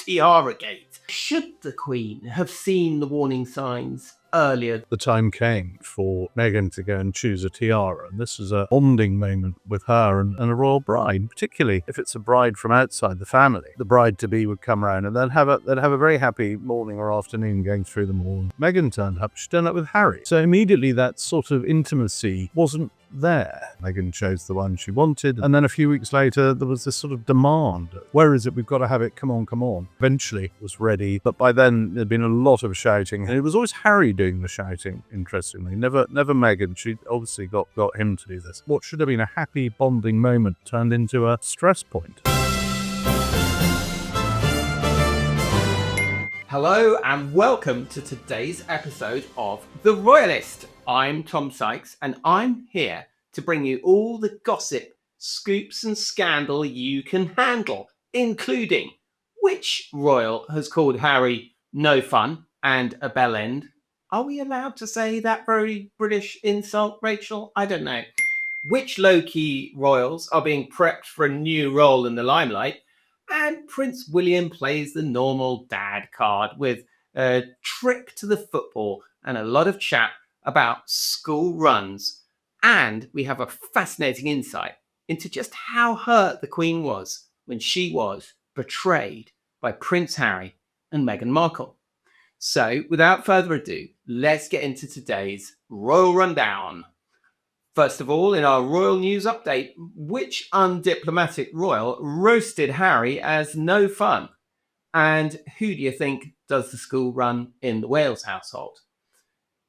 Tiara Gate. Should the Queen have seen the warning signs earlier? The time came for Meghan to go and choose a tiara, and this was a bonding moment with her and a royal bride, particularly if it's a bride from outside the family. The bride-to-be would come round and they'd have a very happy morning or afternoon going through them all. Meghan turned up. She turned up with Harry. So immediately that sort of intimacy wasn't there. Meghan chose the one she wanted, and then a few weeks later there was this sort of demand. Where is it? We've got to have it. Come on. Eventually it was ready, but by then there'd been a lot of shouting, and it was always Harry doing the shouting, interestingly. Never Meghan. She obviously got him to do this. What should have been a happy bonding moment turned into a stress point. Hello and welcome to today's episode of The Royalist. I'm Tom Sykes and I'm here to bring you all the gossip, scoops and scandal you can handle, including which royal has called Harry no fun and a bell end. Are we allowed to say that very British insult, Rachel? I don't know. Which low-key royals are being prepped for a new role in the limelight? And Prince William plays the normal dad card with a trip to the football and a lot of chat about school runs. And we have a fascinating insight into just how hurt the Queen was when she was betrayed by Prince Harry and Meghan Markle. So without further ado, let's get into today's Royal Rundown. First of all, in our royal news update, which undiplomatic royal roasted Harry as no fun? And who do you think does the school run in the Wales household?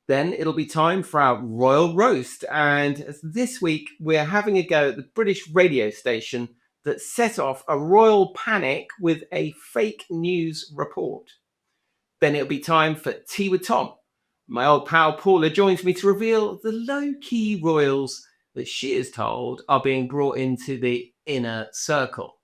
Then it'll be time for our royal roast. And this week, we're having a go at the British radio station that set off a royal panic with a fake news report. Then it'll be time for Tea with Tom. My old pal Paula joins me to reveal the low-key royals that she is told are being brought into the inner circle.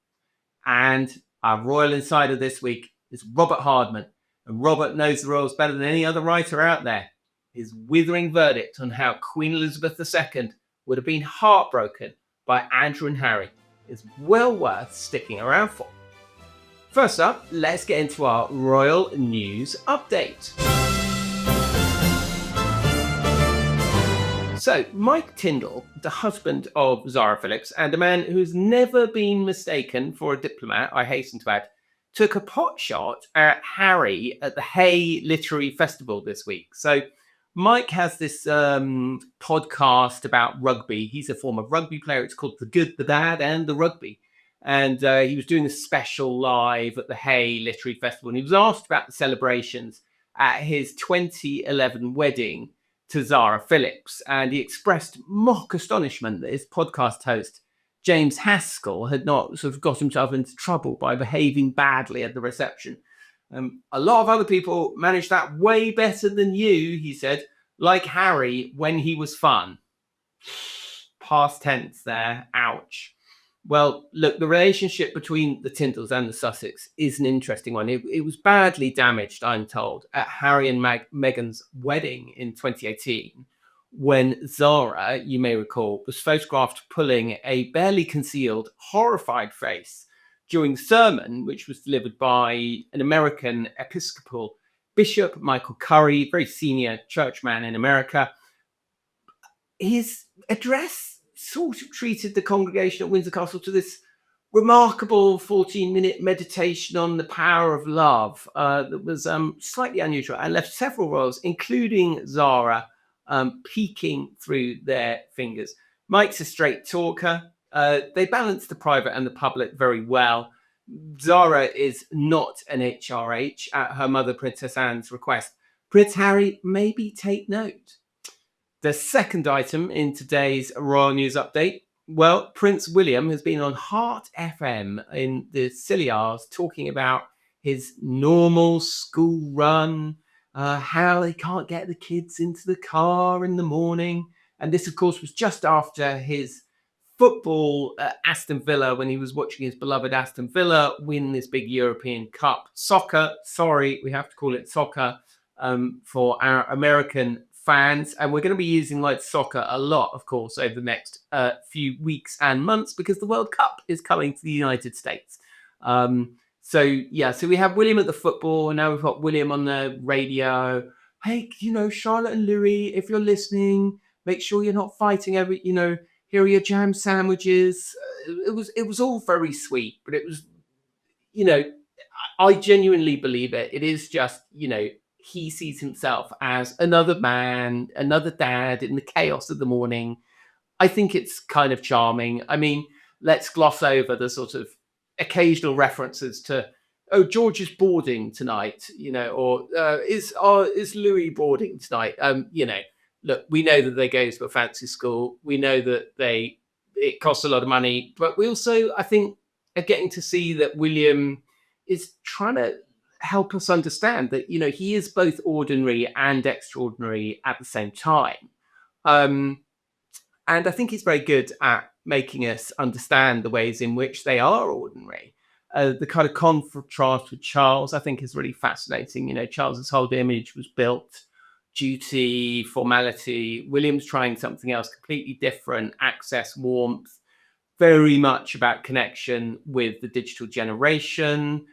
And our royal insider this week is Robert Hardman. And Robert knows the royals better than any other writer out there. His withering verdict on how Queen Elizabeth II would have been heartbroken by Andrew and Harry is well worth sticking around for. First up, let's get into our royal news update. So, Mike Tindall, the husband of Zara Phillips, and a man who's never been mistaken for a diplomat, I hasten to add, took a pot shot at Harry at the Hay Literary Festival this week. So, Mike has this podcast about rugby. He's a former rugby player. It's called The Good, The Bad, and The Rugby. And he was doing a special live at the Hay Literary Festival. And he was asked about the celebrations at his 2011 wedding to Zara Phillips, and he expressed mock astonishment that his podcast host James Haskell had not sort of got himself into trouble by behaving badly at the reception. A lot of other people managed that way better than you, he said, like Harry when he was fun. Past tense there, ouch. Well, look, the relationship between the Tindalls and the Sussex is an interesting one. It was badly damaged, I'm told, at Harry and Meghan's wedding in 2018, when Zara, you may recall, was photographed pulling a barely concealed, horrified face during the sermon, which was delivered by an American Episcopal Bishop, Michael Curry, very senior churchman in America. His address sort of treated the congregation at Windsor Castle to this remarkable 14-minute meditation on the power of love that was slightly unusual and left several royals, including Zara, peeking through their fingers. Mike's a straight talker. They balance the private and the public very well. Zara is not an HRH at her mother, Princess Anne's request. Prince Harry, maybe take note. The second item in today's Royal News Update, well, Prince William has been on Heart FM in the silly hours talking about his normal school run, how they can't get the kids into the car in the morning. And this, of course, was just after his football at Aston Villa, when he was watching his beloved Aston Villa win this big European Cup. Soccer, sorry, we have to call it soccer for our American fans, and we're going to be using like soccer a lot, of course, over the next few weeks and months, because the World Cup is coming to the United States. So yeah, so we have William at the football, and now we've got William on the radio. Hey, Charlotte and Louis, if you're listening, make sure you're not fighting over, here are your jam sandwiches. It was all very sweet, but it was, you know, I genuinely believe it. It is just, he sees himself as another man, another dad in the chaos of the morning. I think it's kind of charming. I mean, let's gloss over the sort of occasional references to, oh, George is boarding tonight, or is Louis boarding tonight? Look, we know that they go to a fancy school. We know that it costs a lot of money, but we also, I think, are getting to see that William is trying to help us understand that, he is both ordinary and extraordinary at the same time. And I think he's very good at making us understand the ways in which they are ordinary. The kind of contrast with Charles, I think, is really fascinating. Charles's whole image was built, duty, formality. William's trying something else completely different, access, warmth, very much about connection with the digital generation.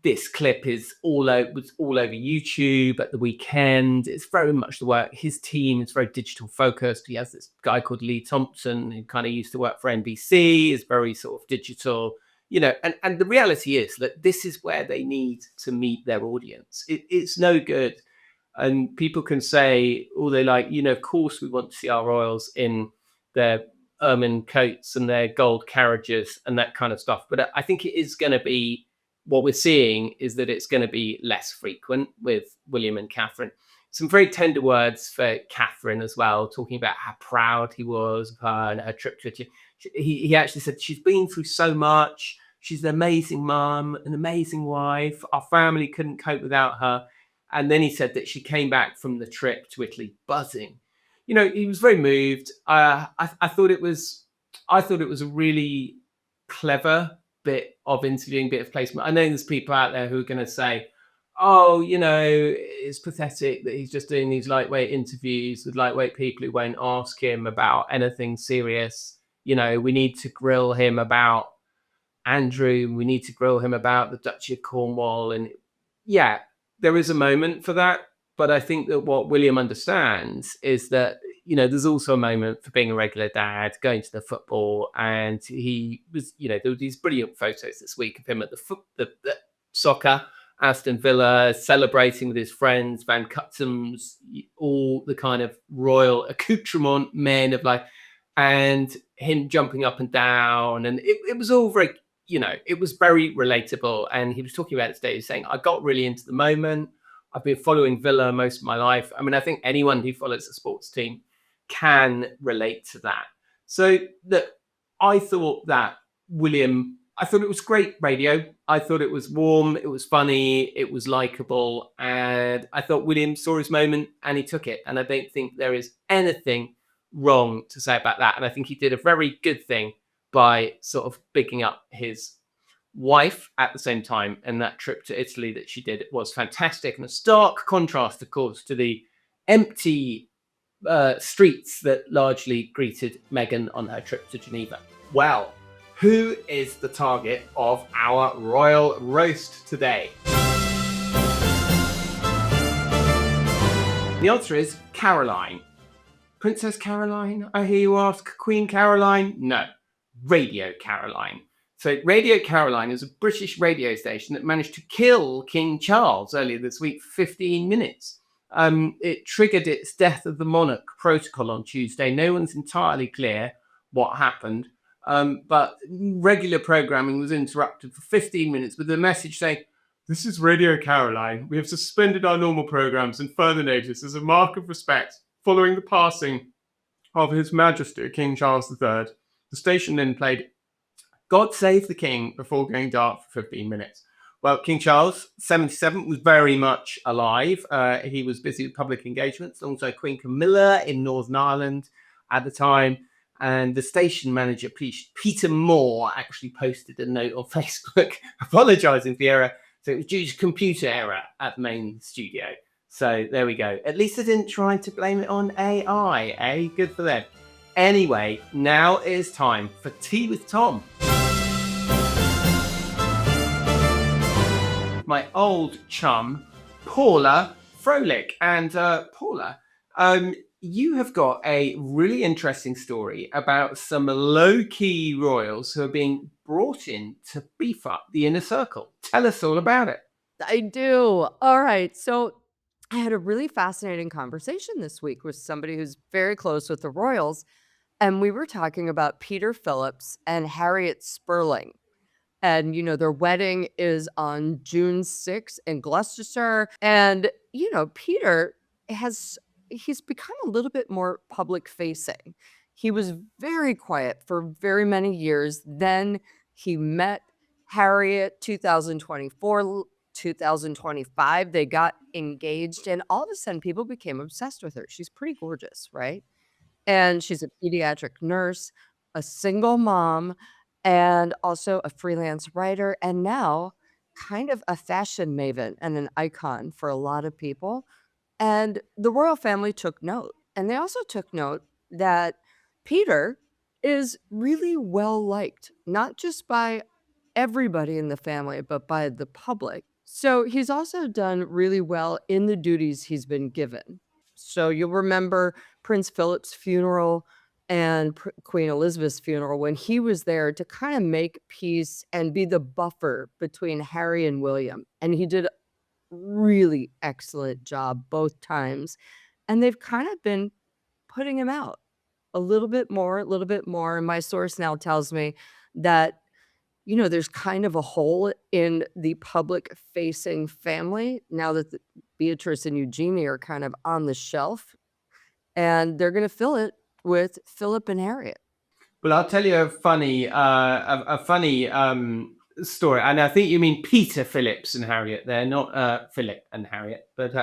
This clip was all over YouTube at the weekend. It's very much the work. His team is very digital focused. He has this guy called Lee Thompson who kind of used to work for NBC, is very sort of digital, and the reality is that this is where they need to meet their audience. It's no good. And people can say all they like, of course we want to see our royals in their ermine coats and their gold carriages and that kind of stuff. But I think it is going to be, what we're seeing is that it's going to be less frequent with William and Catherine. Some very tender words for Catherine as well, talking about how proud he was of her and her trip to Italy. He actually said, she's been through so much. She's an amazing mum, an amazing wife. Our family couldn't cope without her. And then he said that she came back from the trip to Italy buzzing. He was very moved. I thought it was a really clever bit of interviewing, bit of placement. I know there's people out there who are going to say, oh, it's pathetic that he's just doing these lightweight interviews with lightweight people who won't ask him about anything serious. We need to grill him about Andrew. We need to grill him about the Duchy of Cornwall. And yeah, there is a moment for that. But I think that what William understands is that, there's also a moment for being a regular dad, going to the football. And he was, there were these brilliant photos this week of him at the soccer, Aston Villa, celebrating with his friends, Van Cutham's, all the kind of royal accoutrement men of life, and him jumping up and down. And it was all very, it was very relatable. And he was talking about it today, saying, I got really into the moment. I've been following Villa most of my life. I mean, I think anyone who follows a sports team can relate to that. So look, I thought it was great radio. I thought it was warm, it was funny, it was likable. And I thought William saw his moment and he took it. And I don't think there is anything wrong to say about that. And I think he did a very good thing by sort of bigging up his wife at the same time, and that trip to Italy that she did was fantastic, and a stark contrast, of course, to the empty streets that largely greeted Meghan on her trip to Geneva. Well, who is the target of our royal roast today? The answer is Caroline. Princess Caroline, I hear you ask. Queen Caroline? No, Radio Caroline. So Radio Caroline is a British radio station that managed to kill King Charles earlier this week for 15 minutes. It triggered its Death of the Monarch protocol on Tuesday. No one's entirely clear what happened, but regular programming was interrupted for 15 minutes with a message saying, "This is Radio Caroline. We have suspended our normal programs and further notice as a mark of respect following the passing of His Majesty King Charles III. The station then played God Save the King before going dark for 15 minutes. Well, King Charles, 77, was very much alive. He was busy with public engagements, alongside Queen Camilla in Northern Ireland at the time. And the station manager, Peter Moore, actually posted a note on Facebook apologising for the error. So it was due to computer error at the main studio. So there we go. At least they didn't try to blame it on AI, eh? Good for them. Anyway, now it is time for Tea with Tom. my old chum, Paula Froelich. And Paula, you have got a really interesting story about some low-key royals who are being brought in to beef up the inner circle. Tell us all about it. I do. All right. So I had a really fascinating conversation this week with somebody who's very close with the royals. And we were talking about Peter Phillips and Harriet Spurling. And, their wedding is on June 6th in Gloucestershire. And, Peter he's become a little bit more public facing. He was very quiet for very many years. Then he met Harriet 2024, 2025. They got engaged, and all of a sudden people became obsessed with her. She's pretty gorgeous, right? And she's a pediatric nurse, a single mom, and also a freelance writer, and now kind of a fashion maven and an icon for a lot of people. And the royal family took note. And they also took note that Peter is really well liked, not just by everybody in the family, but by the public. So he's also done really well in the duties he's been given. So you'll remember Prince Philip's funeral and Queen Elizabeth's funeral when he was there to kind of make peace and be the buffer between Harry and William. And he did a really excellent job both times. And they've kind of been putting him out a little bit more, a little bit more. And my source now tells me that there's kind of a hole in the public facing family now that Beatrice and Eugenie are kind of on the shelf, and they're going to fill it with Philip and Harriet. Well, I'll tell you a funny, story, and I think you mean Peter Phillips and Harriet. They're not Philip and Harriet, but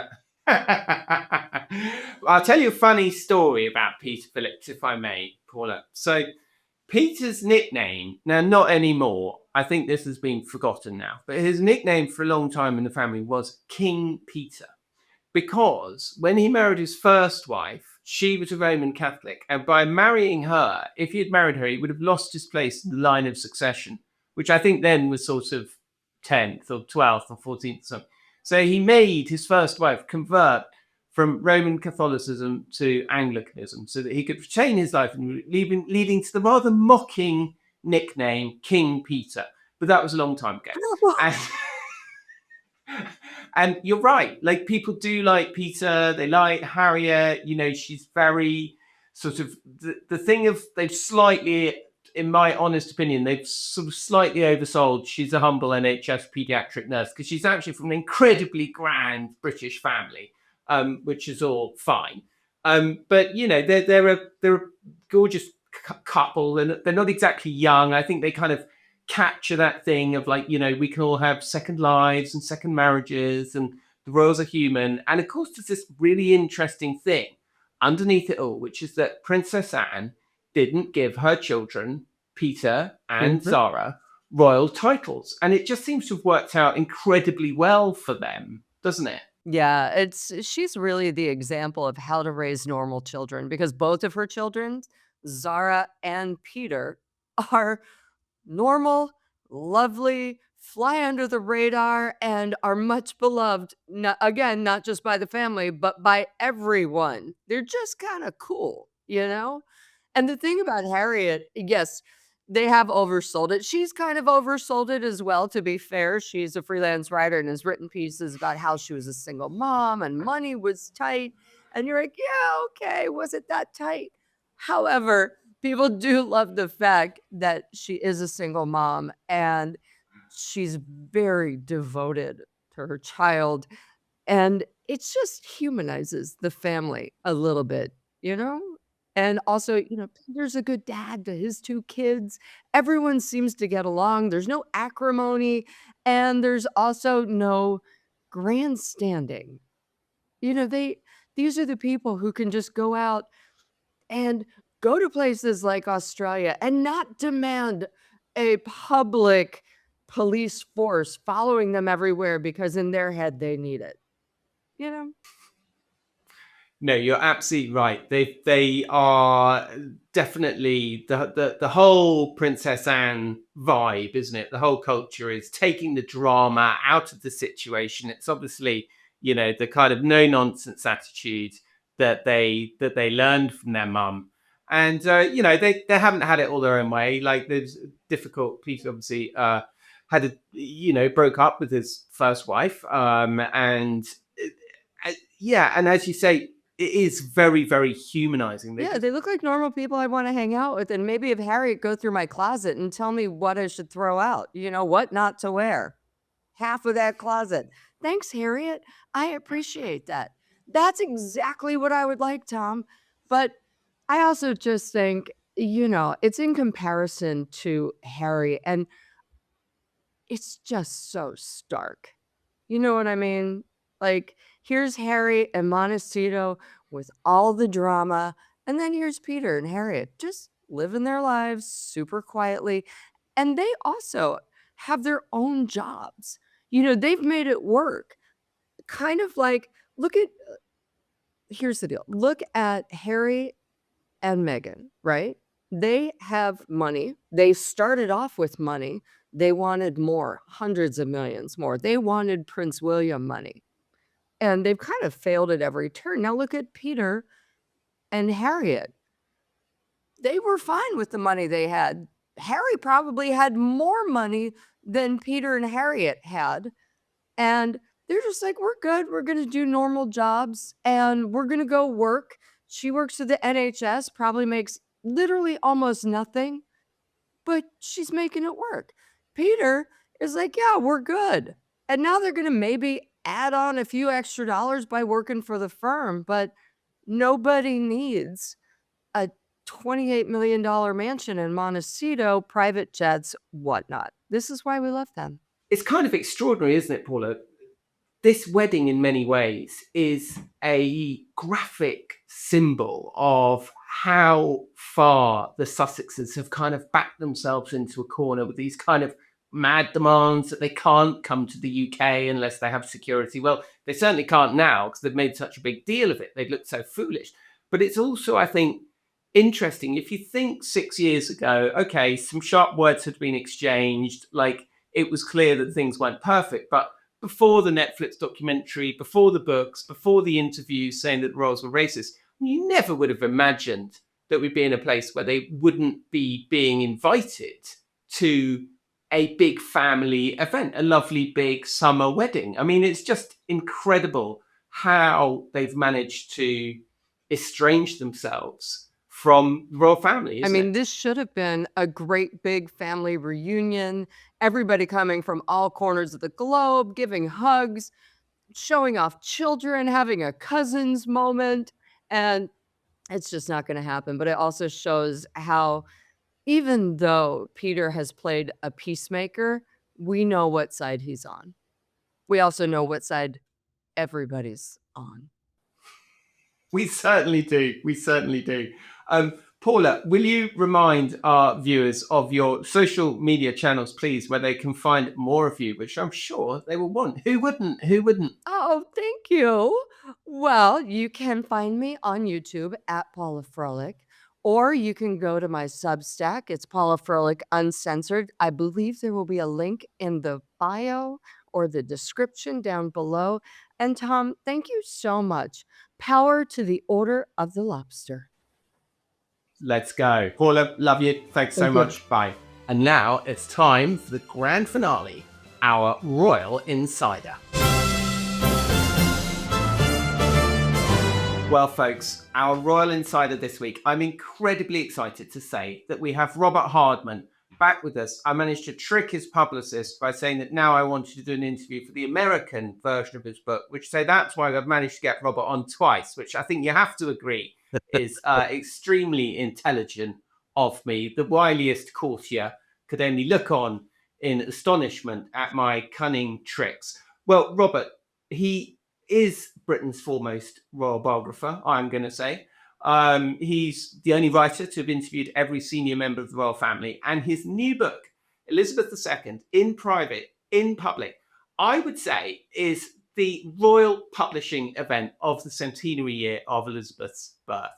I'll tell you a funny story about Peter Phillips, if I may, Paula. So, Peter's nickname, now not anymore, I think this has been forgotten now, but his nickname for a long time in the family was King Peter, because when he married his first wife, she was a Roman Catholic, and by marrying her, if he had married her, he would have lost his place in the line of succession, which I think then was sort of 10th or 12th or 14th or something. So he made his first wife convert from Roman Catholicism to Anglicanism so that he could retain his life, and leading to the rather mocking nickname King Peter. But that was a long time ago. And you're right, like, people do like Peter, they like Harriet, she's very sort of the thing of, they've slightly, in my honest opinion, they've sort of slightly oversold she's a humble NHS pediatric nurse, because she's actually from an incredibly grand British family, which is all fine. But they're a gorgeous couple, and they're not exactly young. I think they kind of capture that thing of, like, we can all have second lives and second marriages, and the royals are human. And of course, there's this really interesting thing underneath it all, which is that Princess Anne didn't give her children, Peter and Zara, royal titles. And it just seems to have worked out incredibly well for them, doesn't it? Yeah, she's really the example of how to raise normal children, because both of her children, Zara and Peter, are normal, lovely, fly under the radar, and are much beloved, not just by the family, but by everyone. They're just kind of cool, And the thing about Harriet, yes, they have oversold it. She's kind of oversold it as well, to be fair. She's a freelance writer and has written pieces about how she was a single mom and money was tight. And you're like, yeah, okay, was it that tight? However, people do love the fact that she is a single mom and she's very devoted to her child. And it just humanizes the family a little bit, And also, Peter's a good dad to his two kids. Everyone seems to get along. There's no acrimony, and there's also no grandstanding. These are the people who can just go out and go to places like Australia and not demand a public police force following them everywhere because in their head they need it. No, you're absolutely right. They are definitely the whole Princess Anne vibe, isn't it? The whole culture is taking the drama out of the situation. It's obviously, the kind of no nonsense attitude that they learned from their mum, and they haven't had it all their own way. Like, there's difficult. Peter obviously had broke up with his first wife, and yeah, and as you say, it is very, very humanizing. Yeah, they look like normal people I want to hang out with. And maybe if Harriet go through my closet and tell me what I should throw out, what not to wear. Half of that closet. Thanks, Harriet. I appreciate that. That's exactly what I would like, Tom. But I also just think, it's in comparison to Harry, and it's just so stark. You know what I mean? Like, here's Harry and Montecito with all the drama, and then here's Peter and Harriet just living their lives super quietly. And they also have their own jobs. They've made it work. Kind of like, here's the deal. Look at Harry and Meghan, right? They have money. They started off with money. They wanted more, hundreds of millions more. They wanted Prince William money. And they've kind of failed at every turn. Now look at Peter and Harriet. They were fine with the money they had. Harry probably had more money than Peter and Harriet had. And they're just like, we're good. We're going to do normal jobs and we're going to go work. She works for the NHS, probably makes literally almost nothing, but she's making it work. Peter is like, yeah, we're good. And now they're going to maybe add on a few extra dollars by working for the firm, but nobody needs a $28 million mansion in Montecito, private jets, whatnot. This is why we love them. It's kind of extraordinary, isn't it, Paula? This wedding, in many ways, is a graphic symbol of how far the Sussexes have kind of backed themselves into a corner with these kind of mad demands that they can't come to the UK unless they have security. Well, they certainly can't now because they've made such a big deal of it. They've looked so foolish. But it's also, I think, interesting. If you think 6 years ago, okay, some sharp words had been exchanged, like it was clear that things weren't perfect, but before the Netflix documentary, before the books, before the interviews saying that the royals were racist, you never would have imagined that we'd be in a place where they wouldn't be being invited to a big family event, a lovely big summer wedding. I mean, it's just incredible how they've managed to estrange themselves from the royal family. I mean, this should have been a great big family reunion. Everybody coming from all corners of the globe, giving hugs, showing off children, having a cousins moment. And it's just not going to happen. But it also shows how, even though Peter has played a peacemaker, we know what side he's on. We also know what side everybody's on. We certainly do. We certainly do. Paula, will you remind our viewers of your social media channels, please, where they can find more of you, which I'm sure they will want. Who wouldn't? Who wouldn't? Oh, thank you. Well, you can find me on YouTube at Paula Froelich, or you can go to my Substack. It's Paula Froelich Uncensored. I believe there will be a link in the bio or the description down below. And Tom, thank you so much. Power to the Order of the Lobster. Let's go. Paula, love you. Thanks so much. Bye. And now it's time for the grand finale, our Royal Insider. Well, folks, our Royal Insider this week, I'm incredibly excited to say that we have Robert Hardman back with us. I managed to trick his publicist by saying that now I wanted to do an interview for the American version of his book, which so that's why I've managed to get Robert on twice, which I think you have to agree is extremely intelligent of me. The wiliest courtier could only look on in astonishment at my cunning tricks. Well, Robert, he is Britain's foremost royal biographer, I'm going to say. He's the only writer to have interviewed every senior member of the royal family, and his new book, Elizabeth II, in private, in public, I would say is the royal publishing event of the centenary year of Elizabeth's birth.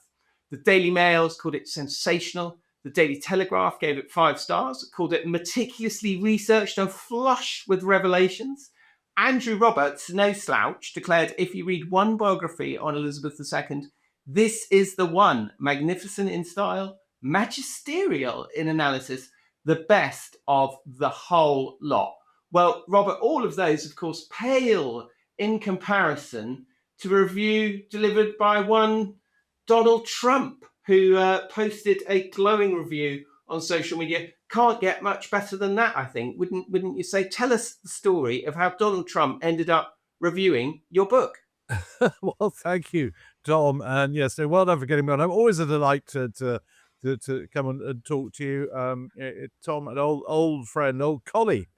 The Daily Mail's called it sensational. The Daily Telegraph gave it 5 stars, called it meticulously researched and flush with revelations. Andrew Roberts, no slouch, declared if you read one biography on Elizabeth II, this is the one. Magnificent in style, magisterial in analysis, the best of the whole lot. Well, Robert, all of those, of course, pale in comparison to a review delivered by one Donald Trump, who posted a glowing review on social media. Can't get much better than that, I think. Wouldn't you say? Tell us the story of how Donald Trump ended up reviewing your book. Well, thank you, Tom. And yes, so well done for getting me on. I'm always a delight to come on and talk to you. Tom, an old friend, old colleague.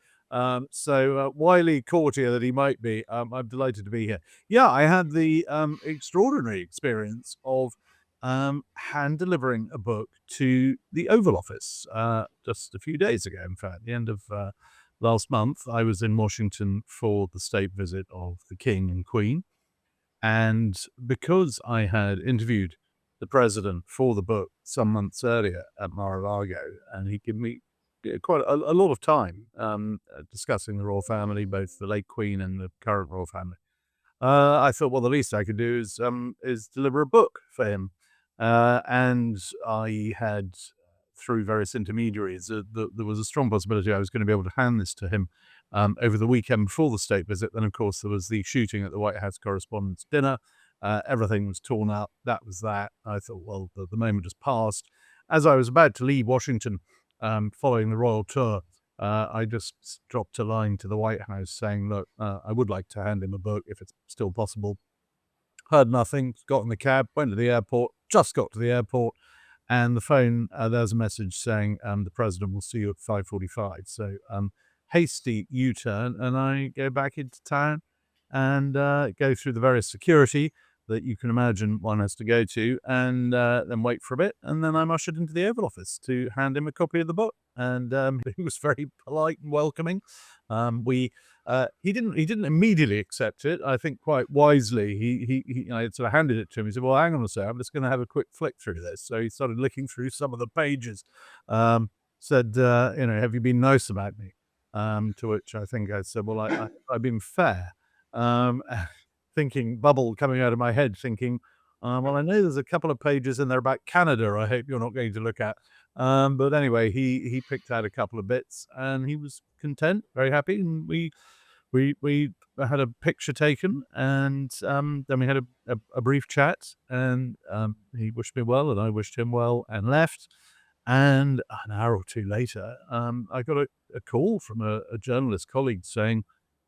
So wily courtier that he might be, I'm delighted to be here. Yeah, I had the extraordinary experience of hand delivering a book to the Oval Office just a few days ago. In fact, the end of last month, I was in Washington for the state visit of the King and Queen. And because I had interviewed the president for the book some months earlier at Mar-a-Lago, and he gave me quite a lot of time discussing the royal family, both the late Queen and the current royal family, I thought, well, the least I could do is deliver a book for him. And I had, through various intermediaries, there was a strong possibility I was going to be able to hand this to him over the weekend before the state visit. Then, of course, there was the shooting at the White House Correspondents' Dinner. Everything was torn up. That was that. I thought, well, the moment has passed. As I was about to leave Washington following the royal tour, I just dropped a line to the White House saying, look, I would like to hand him a book if it's still possible. Heard nothing, got in the cab, went to the airport, just got to the airport, and the phone, there's a message saying the president will see you at 5:45. So hasty U-turn, and I go back into town and go through the various security that you can imagine one has to go to, and then wait for a bit, and then I'm ushered into the Oval Office to hand him a copy of the book, and he was very polite and welcoming. He didn't immediately accept it. I think quite wisely, I sort of handed it to him. He said, "Well, hang on a second, I'm just going to have a quick flick through this." So he started looking through some of the pages. Said, "Have you been nice about me?" To which I think I said, "Well, I've been fair." Thinking, bubble coming out of my head, thinking, well, I know there's a couple of pages in there about Canada I hope you're not going to look at. But anyway, he picked out a couple of bits and he was content, very happy. And we had a picture taken, and then we had a brief chat, and he wished me well and I wished him well and left. And an hour or two later, I got a call from a journalist colleague saying,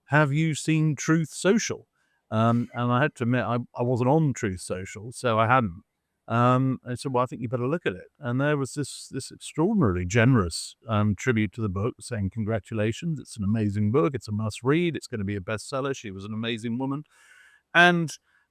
"Have you seen Truth Social?" And I had to admit, I wasn't on Truth Social, so I hadn't. I said, "Well, I think you better look at it." And there was this extraordinarily generous tribute to the book, saying, "Congratulations, it's an amazing book. It's a must read. It's going to be a bestseller. She was an amazing woman." And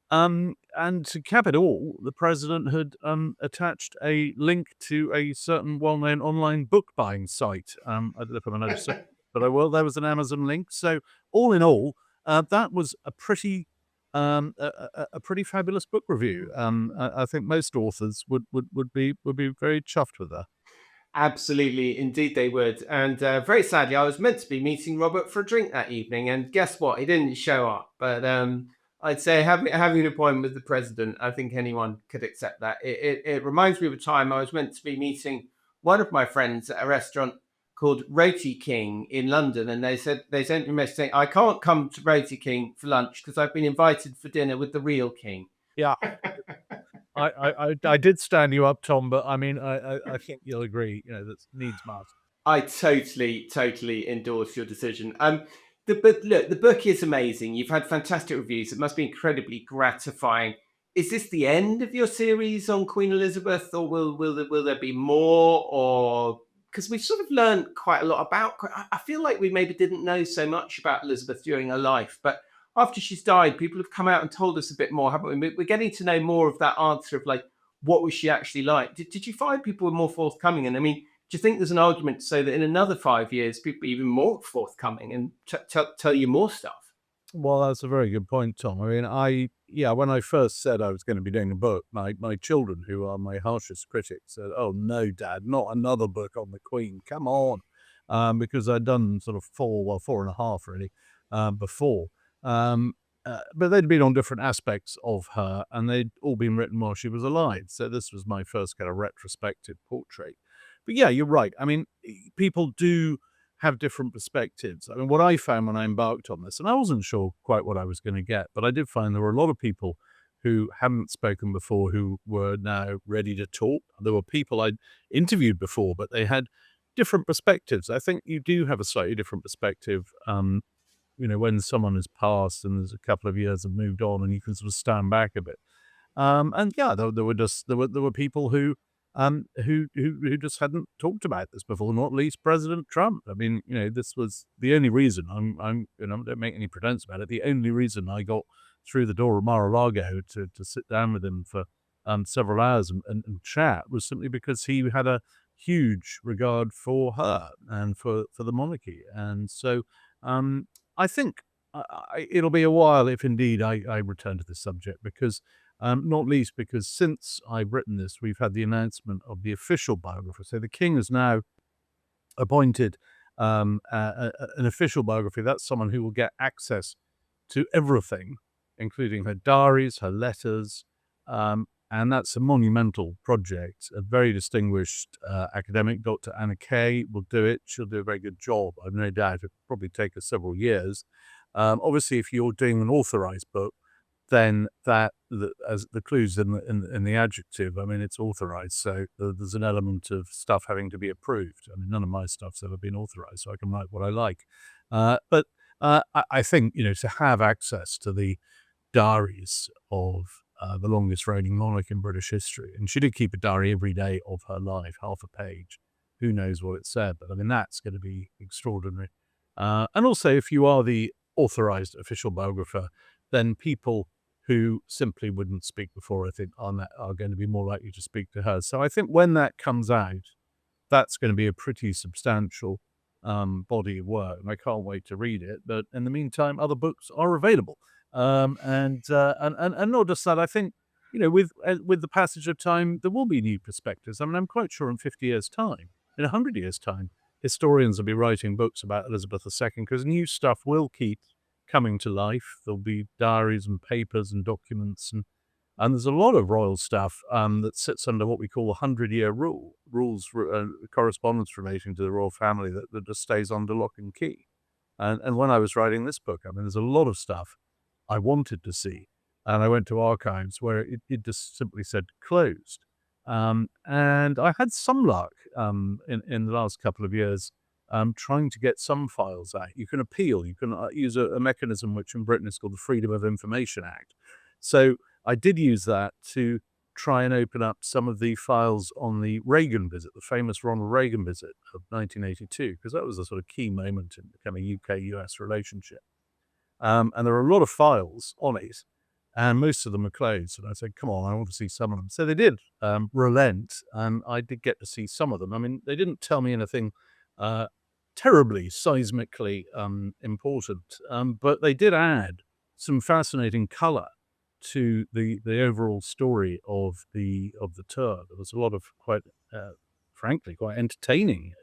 to cap it all, the president had attached a link to a certain well-known online book buying site. I don't know if I'm allowed to say, but I will. There was an Amazon link. So all in all, that was a pretty fabulous book review. I think most authors would be very chuffed with that. Absolutely, indeed they would. And very sadly, I was meant to be meeting Robert for a drink that evening, and guess what? He didn't show up. But I'd say having an appointment with the president, I think anyone could accept that. It reminds me of a time I was meant to be meeting one of my friends at a restaurant called Roti King in London, and they sent me a message saying, "I can't come to Roti King for lunch because I've been invited for dinner with the real king." Yeah. I did stand you up, Tom, but I mean, I think you'll agree, that needs must. I totally endorse your decision. But look, the book is amazing. You've had fantastic reviews. It must be incredibly gratifying. Is this the end of your series on Queen Elizabeth, or will there be more? Or because we've sort of learned quite a lot about. I feel like we maybe didn't know so much about Elizabeth during her life, but after she's died, people have come out and told us a bit more, haven't we? We're getting to know more of that answer of like, what was she actually like? Did you find people were more forthcoming? And I mean, do you think there's an argument to say that in another 5 years, people are even more forthcoming and tell you more stuff? Well, that's a very good point, Tom. I mean, when I first said I was going to be doing a book, my children, who are my harshest critics, said, "Oh no, Dad, not another book on the Queen. Come on," because I'd done sort of four and a half really before. Um, but they'd been on different aspects of her, and they'd all been written while she was alive. So this was my first kind of retrospective portrait. But yeah, you're right. I mean, people do have different perspectives. I mean, what I found when I embarked on this, and I wasn't sure quite what I was going to get, but I did find there were a lot of people who hadn't spoken before who were now ready to talk. There were people I'd interviewed before, but they had different perspectives. I think you do have a slightly different perspective, when someone has passed and there's a couple of years have moved on and you can sort of stand back a bit. And yeah, there were people who just hadn't talked about this before, not least President Trump. I mean, this was the only reason don't make any pretense about it. The only reason I got through the door of Mar-a-Lago to sit down with him for several hours and chat was simply because he had a huge regard for her and for the monarchy. And so I think it'll be a while if indeed I return to this subject because not least because since I've written this, we've had the announcement of the official biographer. So the king has now appointed an official biography. That's someone who will get access to everything, including her diaries, her letters, and that's a monumental project. A very distinguished academic, Dr. Anna Kay, will do it. She'll do a very good job. I've no doubt it'll probably take her several years. Obviously, if you're doing an authorized book, then as the clues in the adjective, I mean, it's authorized. So there's an element of stuff having to be approved. I mean, none of my stuff's ever been authorized, so I can write what I like. But I think, to have access to the diaries of the longest reigning monarch in British history, and she did keep a diary every day of her life, half a page. Who knows what it said, but I mean, that's going to be extraordinary. And also, if you are the authorized official biographer, then people who simply wouldn't speak before, I think, are going to be more likely to speak to her. So I think when that comes out, that's going to be a pretty substantial body of work, and I can't wait to read it. But in the meantime, other books are available, and not just that. I think with the passage of time, there will be new perspectives. I mean, I'm quite sure in 50 years' time, in 100 years' time, historians will be writing books about Elizabeth II because new stuff will keep coming to life. There'll be diaries and papers and documents, and there's a lot of royal stuff that sits under what we call the 100-year rules, correspondence relating to the royal family that just stays under lock and key. And when I was writing this book, I mean, there's a lot of stuff I wanted to see, and I went to archives where it just simply said closed. And I had some luck in the last couple of years trying to get some files out. You can appeal. You can use a mechanism which in Britain is called the Freedom of Information Act. So I did use that to try and open up some of the files on the Reagan visit, the famous Ronald Reagan visit of 1982, because that was a sort of key moment in the kind of UK-US relationship. And there are a lot of files on it, and most of them are closed. And I said, come on, I want to see some of them. So they did relent, and I did get to see some of them. I mean, they didn't tell me anything terribly seismically important, but they did add some fascinating color to the overall story of the tour. There was a lot of frankly, quite entertaining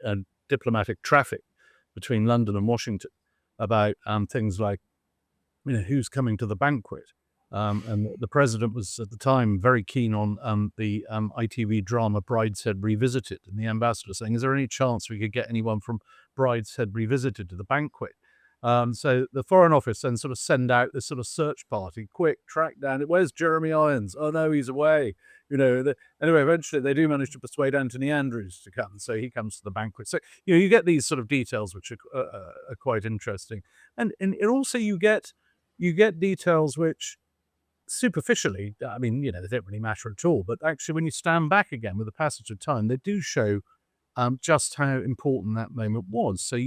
diplomatic traffic between London and Washington about things like, who's coming to the banquet. And the president was at the time very keen on the ITV drama Brideshead Revisited, and the ambassador saying, is there any chance we could get anyone from Brideshead Revisited to the banquet? So the Foreign Office then sort of send out this sort of search party, quick, track down it. Where's Jeremy Irons? Oh no, he's away. Anyway, eventually they do manage to persuade Anthony Andrews to come, so he comes to the banquet. So you get these sort of details which are quite interesting, and also you get details which superficially, I mean, they don't really matter at all. But actually, when you stand back again with the passage of time, they do show just how important that moment was. So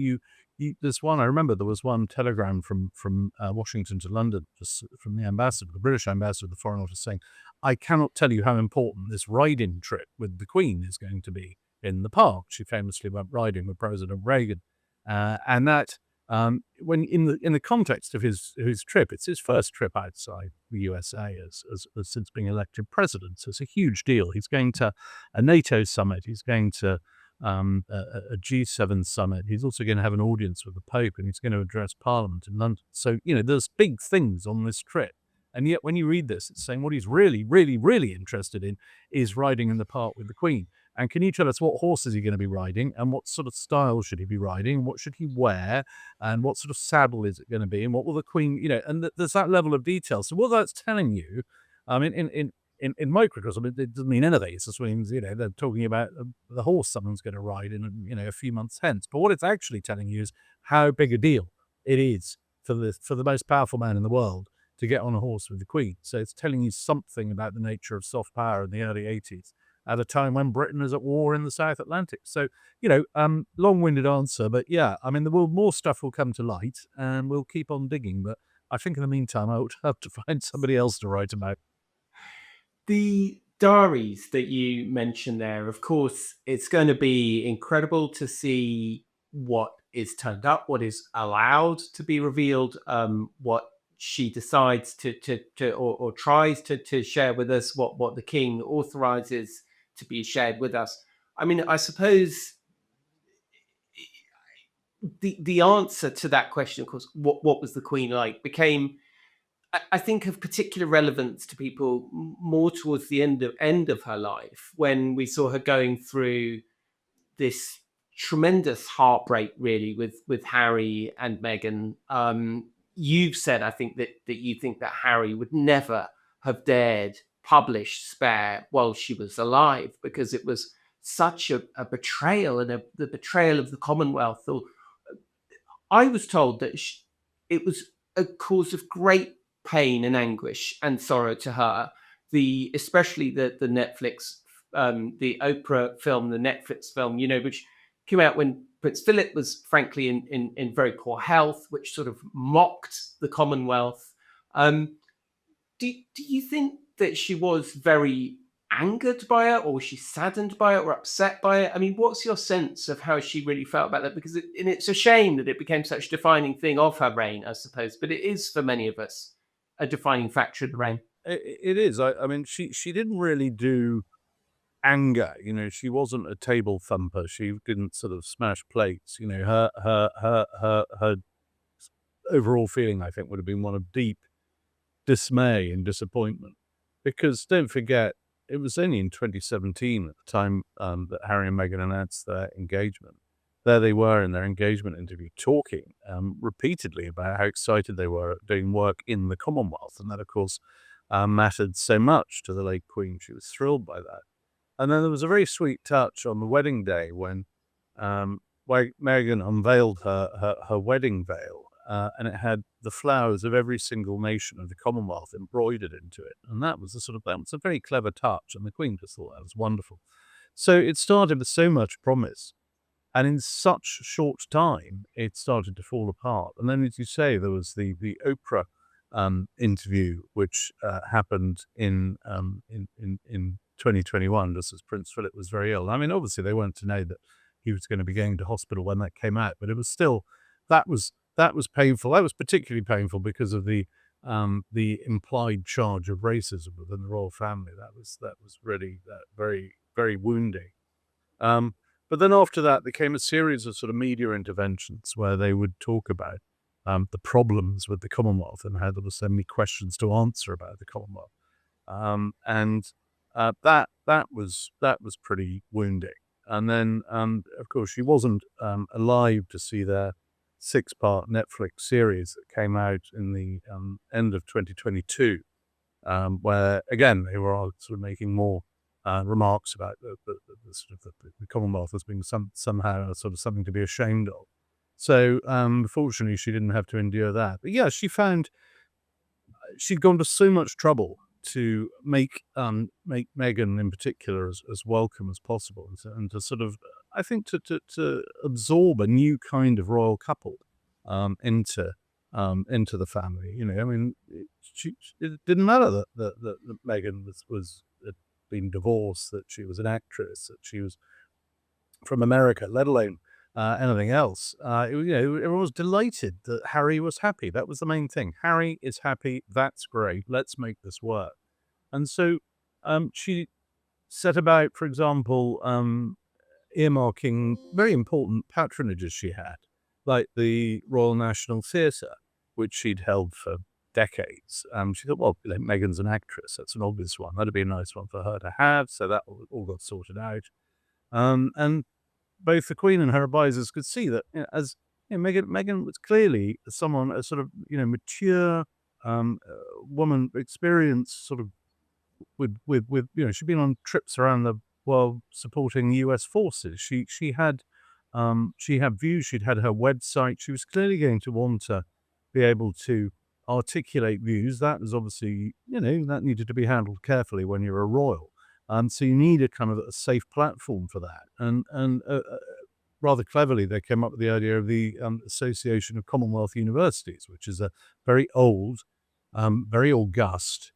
there's one, I remember there was one telegram from Washington to London, just from the ambassador, the British ambassador, the Foreign Office, saying, I cannot tell you how important this riding trip with the Queen is going to be in the park. She famously went riding with President Reagan. And that when in the context of his trip, it's his first trip outside the USA as since being elected president. So it's a huge deal. He's going to a NATO summit. He's going to a G7 summit. He's also going to have an audience with the Pope, and he's going to address Parliament in London. So there's big things on this trip. And yet, when you read this, it's saying what he's really, really, really interested in is riding in the park with the Queen. And can you tell us what horse is he going to be riding, and what sort of style should he be riding, and what should he wear, and what sort of saddle is it going to be, and what will the Queen, and there's that level of detail. So what that's telling you, in microcosm, it doesn't mean anything. It just means, they're talking about the horse someone's going to ride in, a few months hence. But what it's actually telling you is how big a deal it is for the most powerful man in the world to get on a horse with the Queen. So it's telling you something about the nature of soft power in the early 80s at a time when Britain is at war in the South Atlantic. So, long-winded answer, but yeah, more stuff will come to light and we'll keep on digging. But I think in the meantime, I would have to find somebody else to write about. The diaries that you mentioned there, of course, it's going to be incredible to see what is turned up, what is allowed to be revealed, what she decides or tries to share with us, what the king authorizes to be shared with us. I suppose the answer to that question, of course, what was the Queen like, became, I think, of particular relevance to people more towards the end of her life, when we saw her going through this tremendous heartbreak, really, with Harry and Meghan. You've said, I think, that you think that Harry would never have dared publish Spare while she was alive, because it was such a betrayal, and the betrayal of the Commonwealth. Or I was told that it was a cause of great pain and anguish and sorrow to her. Especially the Netflix, the Oprah film, the Netflix film, which came out when Prince Philip was frankly in very poor health, which sort of mocked the Commonwealth. Do you think that she was very angered by it, or was she saddened by it, or upset by it? What's your sense of how she really felt about that? Because it's a shame that it became such a defining thing of her reign, I suppose, but it is for many of us a defining factor of the reign. It is. She didn't really do anger. She wasn't a table thumper. She didn't sort of smash plates. Her overall feeling, I think, would have been one of deep dismay and disappointment, because don't forget, it was only in 2017 at the time that Harry and Meghan announced their engagement. There they were in their engagement interview, talking repeatedly about how excited they were at doing work in the Commonwealth, and that, of course, mattered so much to the late Queen. She was thrilled by that. And then there was a very sweet touch on the wedding day when Meghan unveiled her wedding veil, and it had the flowers of every single nation of the Commonwealth embroidered into it. And that was a very clever touch, and the Queen just thought that was wonderful. So it started with so much promise, and in such short time, it started to fall apart. And then, as you say, there was the Oprah interview, which happened in 2021, just as Prince Philip was very ill. Obviously, they weren't to know that he was going to be going to hospital when that came out, but it was still, that was painful. That was particularly painful because of the implied charge of racism within the royal family. That was really very, very wounding. But then after that, there came a series of sort of media interventions where they would talk about the problems with the Commonwealth and how there were so many questions to answer about the Commonwealth. That was pretty wounding. And then, of course, she wasn't alive to see their 6-part Netflix series that came out in the end of 2022, where, again, they were all sort of making more remarks about the Commonwealth as being somehow sort of something to be ashamed of. So, fortunately, she didn't have to endure that. But yeah, she'd gone to so much trouble to make Meghan in particular as welcome as possible, and to sort of, I think, to absorb a new kind of royal couple into the family. It didn't matter that Meghan had been divorced, that she was an actress, that she was from America, let alone anything else. Everyone was delighted that Harry was happy. That was the main thing. Harry is happy. That's great. Let's make this work. And so she set about, for example, earmarking very important patronages she had, like the Royal National Theatre, which she'd held for decades. She thought, well, Meghan's an actress. That's an obvious one. That'd be a nice one for her to have. So that all got sorted out. And both the Queen and her advisors could see that, Meghan was clearly someone, a sort of, mature woman, experienced sort of with she'd been on trips around the world supporting U.S. forces. She had views. She'd had her website. She was clearly going to want to be able to articulate views. That was obviously, that needed to be handled carefully when you're a royal. So you need a kind of a safe platform for that. And rather cleverly, they came up with the idea of the Association of Commonwealth Universities, which is a very old, very august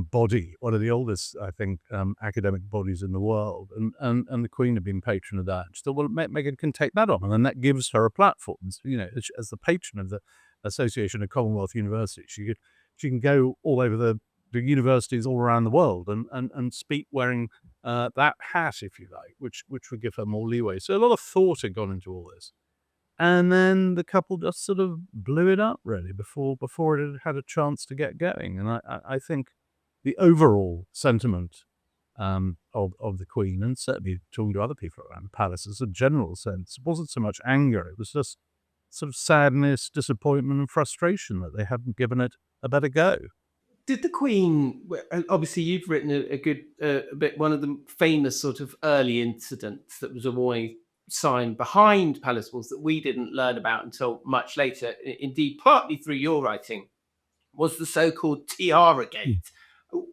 body, one of the oldest, I think, academic bodies in the world. And the Queen had been patron of that. She thought, well, Meghan can take that on, and then that gives her a platform. As the patron of the Association of Commonwealth Universities, she can go all over the universities all around the world and speak wearing that hat, if you like, which would give her more leeway. So a lot of thought had gone into all this. And then the couple just sort of blew it up, really, before it had a chance to get going. And I think the overall sentiment of the Queen, and certainly talking to other people around the palace, as a general sense, wasn't so much anger. It was just sort of sadness, disappointment, and frustration that they hadn't given it a better go. Did the Queen, obviously you've written a good bit, one of the famous sort of early incidents that was a warning sign behind palace walls that we didn't learn about until much later, indeed partly through your writing, was the so-called Tiara Gate.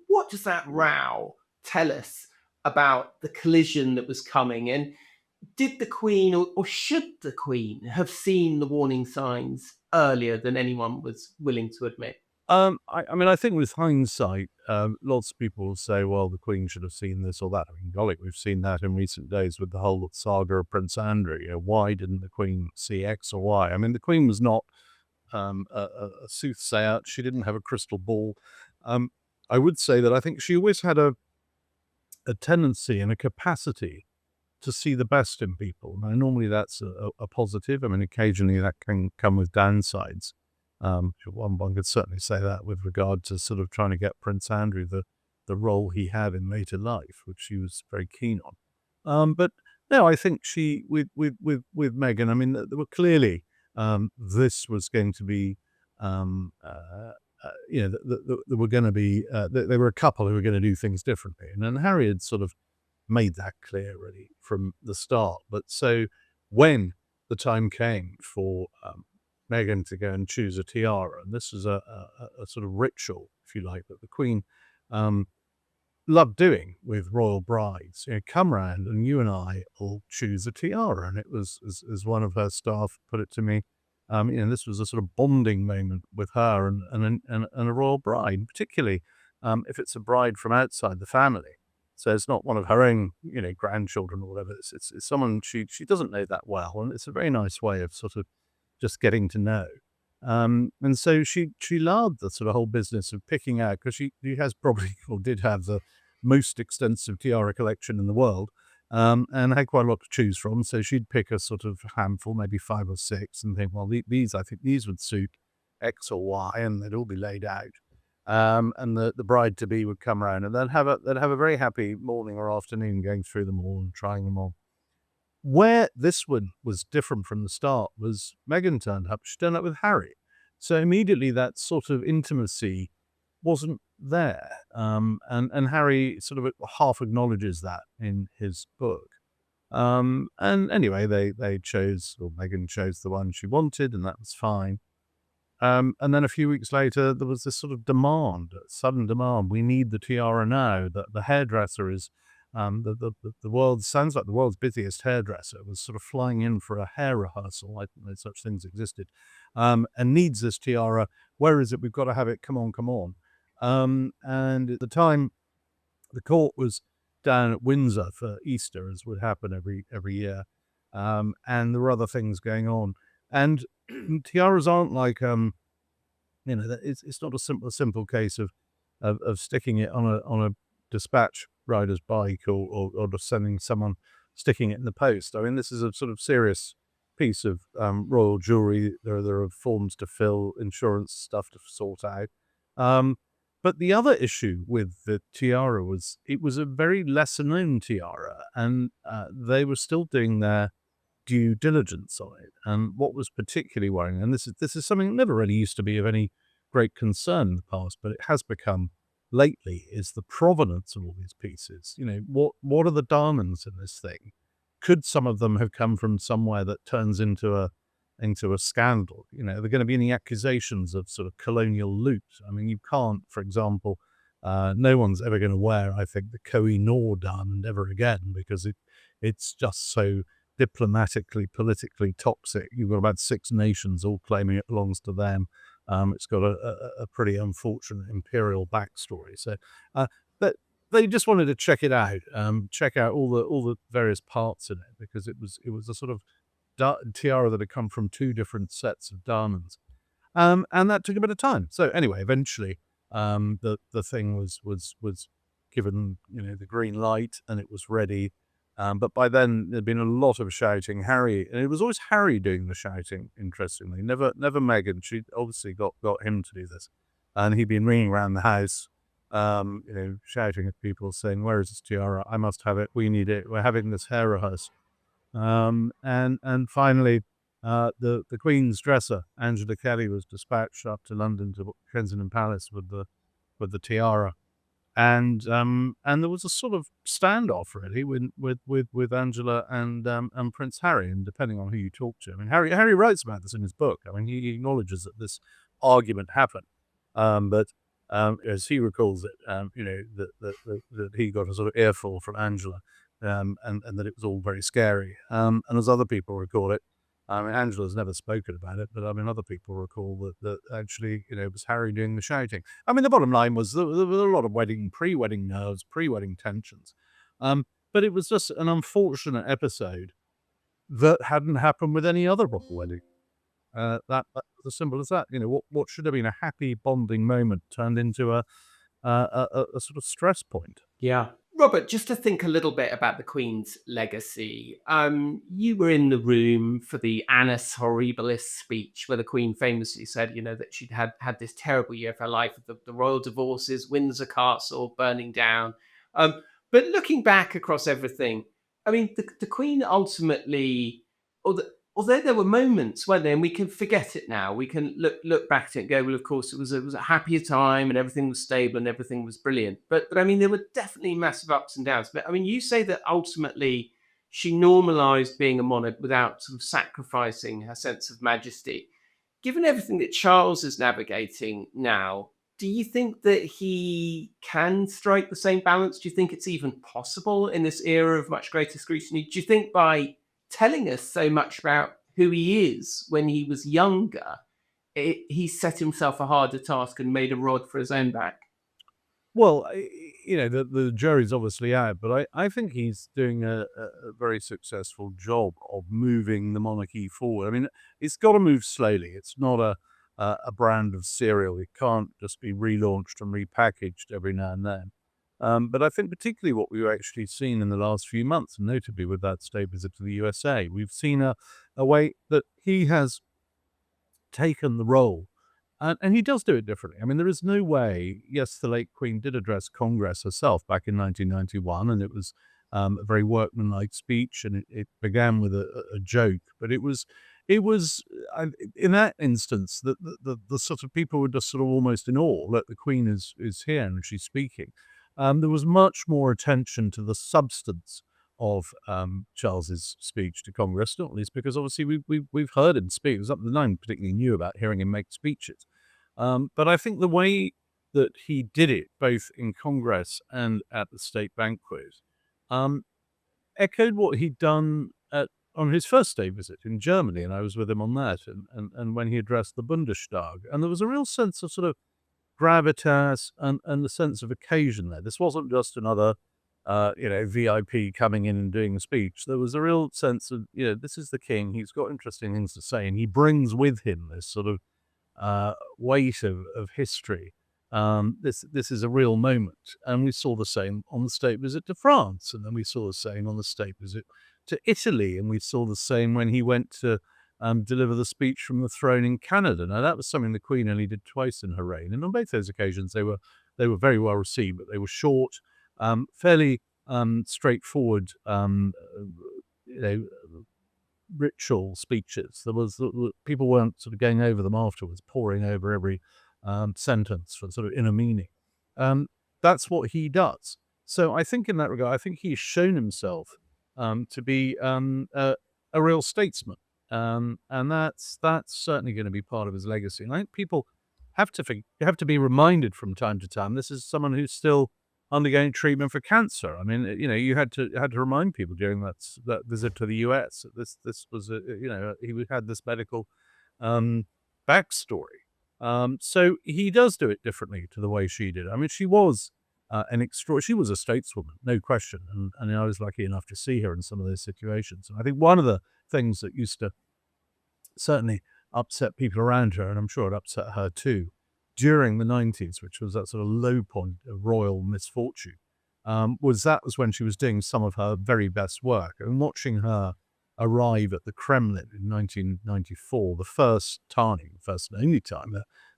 What does that row tell us about the collision that was coming? And did the Queen, or should the Queen, have seen the warning signs earlier than anyone was willing to admit? I think with hindsight, lots of people will say, well, the Queen should have seen this or that. I mean, golly, we've seen that in recent days with the whole saga of Prince Andrew. Why didn't the Queen see X or Y? I mean, the Queen was not a soothsayer. She didn't have a crystal ball. I would say that I think she always had a tendency and a capacity to see the best in people. Now, normally that's a positive. I mean, occasionally that can come with downsides. One could certainly say that with regard to sort of trying to get Prince Andrew the role he had in later life, which she was very keen on. But no, I think she with Meghan, I mean, there were clearly this was going to be there were going to be there were a couple who were going to do things differently, and then Harry had sort of made that clear really from the start. But so when the time came for Meghan to go and choose a tiara, and this was a sort of ritual, if you like, that the Queen loved doing with royal brides. Come round and you and I will choose a tiara. And it was, as one of her staff put it to me, this was a sort of bonding moment with her and a royal bride, particularly if it's a bride from outside the family. So it's not one of her own, grandchildren or whatever. It's someone she doesn't know that well, and it's a very nice way of sort of just getting to know. And so she loved the sort of whole business of picking out, because she has probably, or did have, the most extensive tiara collection in the world, and had quite a lot to choose from. So she'd pick a sort of handful, maybe 5 or 6, and think, well, I think these would suit X or Y, and they'd all be laid out. And the bride-to-be would come around, and they'd have a very happy morning or afternoon going through them all and trying them on. Where this one was different from the start was Meghan turned up. She turned up with Harry. So immediately that sort of intimacy wasn't there. And Harry sort of half acknowledges that in his book. And anyway, they chose, or Meghan chose the one she wanted, and that was fine. And then a few weeks later, there was this sort of sudden demand. We need the tiara now. The hairdresser is, sounds like the world's busiest hairdresser, was sort of flying in for a hair rehearsal. I didn't know such things existed. And needs this tiara. Where is it? We've got to have it. Come on. And at the time, the court was down at Windsor for Easter, as would happen every year. and there were other things going on. And tiaras aren't like it's not a simple case of sticking it on a dispatch rider's bike or just sending someone sticking it in the post. I mean, this is a sort of serious piece of royal jewelry. There are forms to fill, insurance stuff to sort out. But the other issue with the tiara was it was a very lesser known tiara, and they were still doing their due diligence on it. And what was particularly worrying, and this is something that never really used to be of any great concern in the past, but it has become lately, is the provenance of all these pieces. What are the diamonds in this thing? Could some of them have come from somewhere that turns into a scandal? Are there going to be any accusations of sort of colonial loot? I mean, you can't, for example, no one's ever going to wear, I think, the Koh-i-Noor diamond ever again because it's just so diplomatically, politically toxic. You've got about 6 nations all claiming it belongs to them. It's got a pretty unfortunate imperial backstory. So, but they just wanted to check it out, check out all the various parts in it because it was a sort of tiara that had come from 2 different sets of diamonds, and that took a bit of time. So anyway, eventually, the thing was given the green light and it was ready. But by then there'd been a lot of shouting. Harry, and it was always Harry doing the shouting, interestingly, never Meghan. She obviously got him to do this. And he'd been ringing around the house, shouting at people saying, "Where is this tiara? I must have it. We need it. We're having this hair rehearsal." And finally, the Queen's dresser, Angela Kelly, was dispatched up to London to Kensington Palace with the tiara. And there was a sort of standoff really with Angela and Prince Harry, and depending on who you talk to. I mean, Harry writes about this in his book. I mean, he acknowledges that this argument happened, but as he recalls it, that he got a sort of earful from Angela, and that it was all very scary. And as other people recall it, I mean, Angela's never spoken about it, but I mean, other people recall that actually, it was Harry doing the shouting. I mean, the bottom line was there was a lot of pre-wedding nerves, pre-wedding tensions. But it was just an unfortunate episode that hadn't happened with any other royal wedding. That was as simple as that. What should have been a happy bonding moment turned into a sort of stress point. Yeah. Robert, just to think a little bit about the Queen's legacy, you were in the room for the Annus Horribilis speech where the Queen famously said, that she'd had this terrible year of her life with the royal divorces, Windsor Castle burning down. But looking back across everything, I mean, the Queen ultimately, although there were moments, weren't there, and we can forget it now. We can look back at it and go, well, of course, it was a happier time and everything was stable and everything was brilliant. But I mean, there were definitely massive ups and downs. But I mean, you say that ultimately she normalised being a monarch without sort of sacrificing her sense of majesty. Given everything that Charles is navigating now, do you think that he can strike the same balance? Do you think it's even possible in this era of much greater scrutiny? Do you think by telling us so much about who he is when he was younger, he set himself a harder task and made a rod for his own back? Well, the jury's obviously out, but I think he's doing a very successful job of moving the monarchy forward. I mean, it's got to move slowly. It's not a brand of cereal. It can't just be relaunched and repackaged every now and then. But I think particularly what we've actually seen in the last few months, and notably with that state visit to the USA, we've seen a way that he has taken the role. And he does do it differently. I mean, there is no way. Yes, the late Queen did address Congress herself back in 1991, and it was a very workmanlike speech, and it began with a joke. But it was in that instance that the sort of people were just sort of almost in awe that the Queen is here and she's speaking. There was much more attention to the substance of Charles's speech to Congress, not least because obviously we've heard him speak. It was something that no one particularly knew about hearing him make speeches. But I think the way that he did it, both in Congress and at the state banquet, echoed what he'd done on his first state visit in Germany, and I was with him on that, and when he addressed the Bundestag. And there was a real sense of sort of gravitas and the sense of occasion there. This wasn't just another VIP coming in and doing a speech. There was a real sense of, this is the king. He's got interesting things to say, and he brings with him this sort of weight of history. This is a real moment, and we saw the same on the state visit to France, and then we saw the same on the state visit to Italy, and we saw the same when he went to deliver the speech from the throne in Canada. Now that was something the Queen only did twice in her reign, and on both those occasions they were very well received, but they were short, fairly straightforward, ritual speeches. People weren't sort of going over them afterwards, poring over every sentence for sort of inner meaning. That's what he does. So I think in that regard, I think he's shown himself to be a real statesman, and that's certainly going to be part of his legacy. And I think people have to be reminded from time to time. This is someone who's still undergoing treatment for cancer. I mean, you had to remind people during that visit to the US. This was he had this medical backstory. So he does do it differently to the way she did. I mean, she was she was a stateswoman, no question, and I was lucky enough to see her in some of those situations. And I think one of the things that used to certainly upset people around her, and I'm sure it upset her too, during the 90s, which was that sort of low point of royal misfortune, was when she was doing some of her very best work. And watching her arrive at the Kremlin in 1994, the first and only time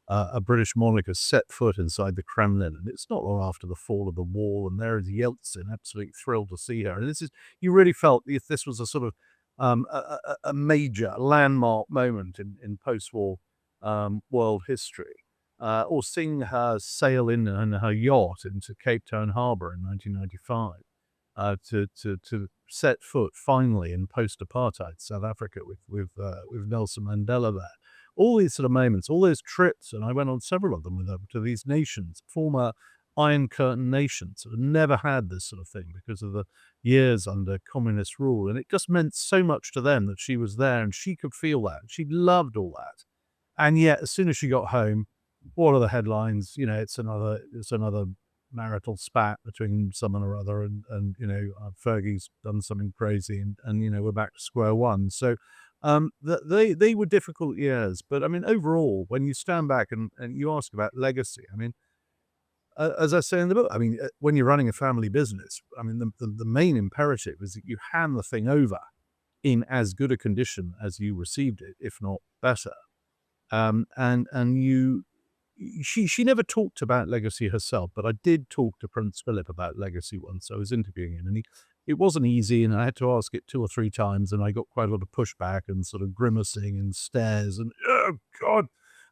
a British monarch has set foot inside the Kremlin, and it's not long after the fall of the wall, and there is Yeltsin, absolutely thrilled to see her. And you really felt this was a sort of a major landmark moment in post-war world history. Or seeing her sail in her yacht into Cape Town Harbour in 1995 to set foot finally in post-apartheid South Africa with Nelson Mandela there. All these sort of moments, all those trips, and I went on several of them with her, to these nations, former Iron Curtain nations, that had never had this sort of thing because of the years under communist rule. And it just meant so much to them that she was there, and she could feel that. She loved all that. And yet, as soon as she got home, what are the headlines? It's another marital spat between someone or other, and Fergie's done something crazy, and we're back to square one. So they were difficult years, but I mean, overall, when you stand back and you ask about legacy, I mean, as I say in the book, I mean, when you're running a family business, I mean, the main imperative is that you hand the thing over in as good a condition as you received it, if not better. She never talked about legacy herself, but I did talk to Prince Philip about legacy once. I was interviewing him, and it wasn't easy, and I had to ask it 2 or 3 times, and I got quite a lot of pushback and sort of grimacing and stares and, oh, God.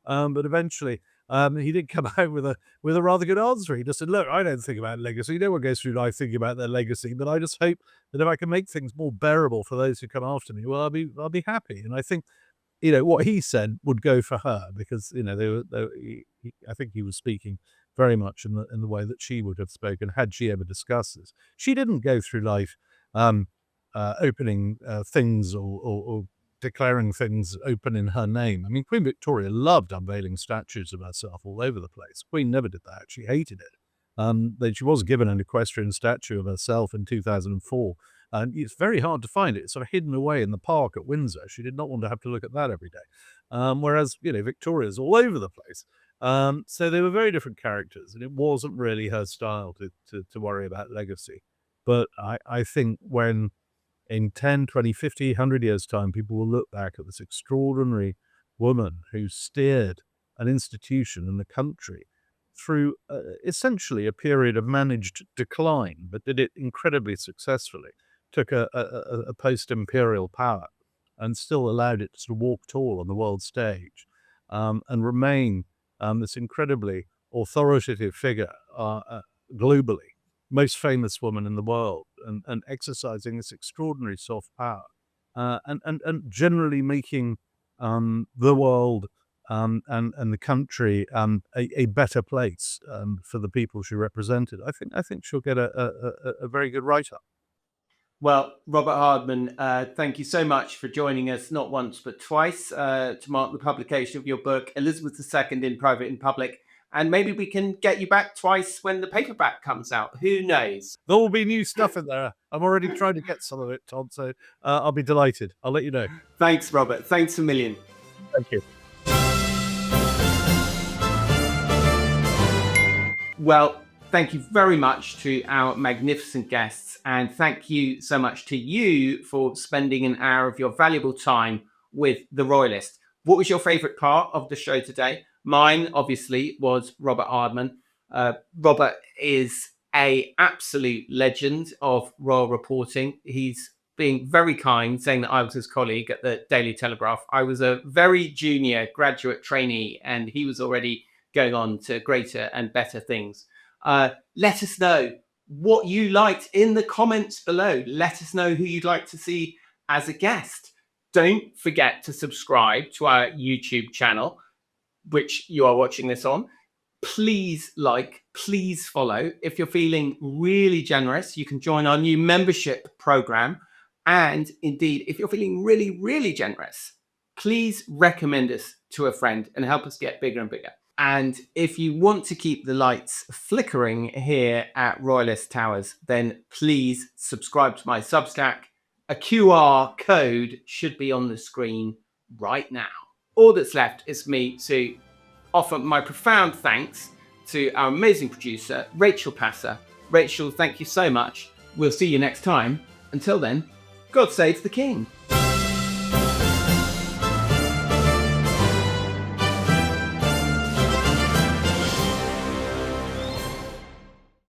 But eventually, he did come out with a rather good answer. He just said, look, I don't think about legacy. No one goes through life thinking about their legacy, but I just hope that if I can make things more bearable for those who come after me, well, I'll be happy. And I think, what he said would go for her, because, I think he was speaking very much in the way that she would have spoken had she ever discussed this. She didn't go through life opening things or declaring things open in her name. I mean, Queen Victoria loved unveiling statues of herself all over the place. Queen never did that. She hated it. She was given an equestrian statue of herself in 2004. And it's very hard to find it. It's sort of hidden away in the park at Windsor. She did not want to have to look at that every day. Whereas, Victoria's all over the place. So they were very different characters, and it wasn't really her style to worry about legacy. But I think when in 10, 20, 50, 100 years' time, people will look back at this extraordinary woman who steered an institution and the country through essentially a period of managed decline, but did it incredibly successfully. Took a post-imperial power and still allowed it to walk tall on the world stage, and remain this incredibly authoritative figure globally, most famous woman in the world, and exercising this extraordinary soft power, and generally making the world and the country a better place for the people she represented. I think she'll get a very good write-up. Well, Robert Hardman, thank you so much for joining us, not once but twice, to mark the publication of your book, Elizabeth II in Private and Public, And maybe we can get you back twice when the paperback comes out. Who knows? There will be new stuff in there. I'm already trying to get some of it, Tom, so I'll be delighted. I'll let you know. Thanks, Robert. Thanks a million. Thank you. Well, thank you very much to our magnificent guests, and thank you so much to you for spending an hour of your valuable time with The Royalist. What was your favourite part of the show today? Mine, obviously, was Robert Hardman. Robert is an absolute legend of royal reporting. He's being very kind, saying that I was his colleague at the Daily Telegraph. I was a very junior graduate trainee, and he was already going on to greater and better things. Let us know what you liked in the comments below. Let us know who you'd like to see as a guest. Don't forget to subscribe to our YouTube channel, which you are watching this on. Please like, please follow. If you're feeling really generous, you can join our new membership program. And indeed, if you're feeling really, really generous, please recommend us to a friend and help us get bigger and bigger. And if you want to keep the lights flickering here at Royalist Towers, then please subscribe to my Substack. A QR code should be on the screen right now. All that's left is me to offer my profound thanks to our amazing producer, Rachel Passer. Rachel, thank you so much. We'll see you next time. Until then, God save the King.